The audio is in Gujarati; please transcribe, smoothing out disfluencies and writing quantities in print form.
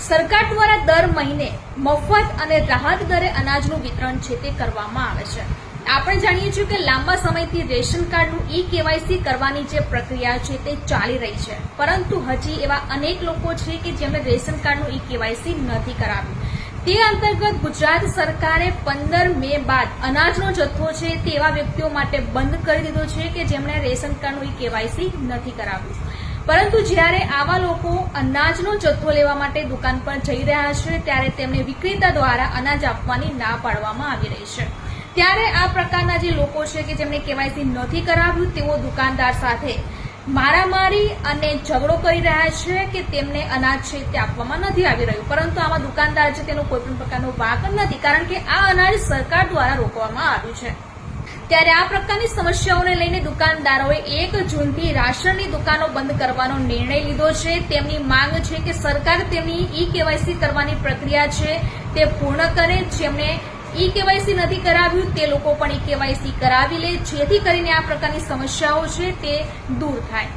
સરકાર દ્વારા દર મહિને મફત અને રાહત દરે અનાજનું વિતરણ છે તે કરવામાં આવે છે। આપણે જાણીએ છીએ કે લાંબા સમયથી રેશન કાર્ડનું ઈ-કેવાયસી કરવાની જે પ્રક્રિયા છે તે ચાલી રહી છે, પરંતુ હજી એવા અનેક લોકો છે કે જેમણે રેશન કાર્ડનું ઈ-કેવાયસી નથી કરાવ્યું। તે અંતર્ગત ગુજરાત સરકારે 15 મે બાદ અનાજનો જથ્થો છે તે એવા વ્યક્તિઓ માટે બંધ કરી દીધો છે કે જેમણે રેશન કાર્ડનું ઈ-કેવાયસી નથી કરાવ્યું। પરંતુ જ્યારે આવા લોકો અનાજનો જથ્થો લેવા માટે દુકાન પર જઈ રહ્યા છે ત્યારે તેમને વિક્રેતા દ્વારા અનાજ આપવાની ના પાડવામાં આવી રહી છે। ત્યારે આ પ્રકારના જે લોકો છે કે જેમણે કેવાયસી નથી કરાવ્યું તેઓ દુકાનદાર સાથે મારામારી અને ઝઘડો કરી રહ્યા છે કે તેમને અનાજ છે તે આપવામાં નથી આવી રહ્યું, પરંતુ આમાં દુકાનદાર છે તેનો કોઈ પણ પ્રકારનો વાંક નથી, કારણ કે આ અનાજ સરકાર દ્વારા રોકવામાં આવ્યું છે। ત્યારે આ પ્રકારની સમસ્યાઓને લઈને દુકાનદારોએ 1 જૂનથી રાશનની દુકાનો બંધ કરવાનો નિર્ણય લીધો છે। તેમની માંગ છે કે સરકાર તેમની ઈ-કેવાયસી કરવાની પ્રક્રિયા છે તે પૂર્ણ કરે। જેમણે ઈ-કેવાયસી નથી કરાવ્યું તે લોકો પણ ઈ-કેવાયસી કરાવી લે, જેથી કરીને આ પ્રકારની સમસ્યાઓ છે તે દૂર થાય।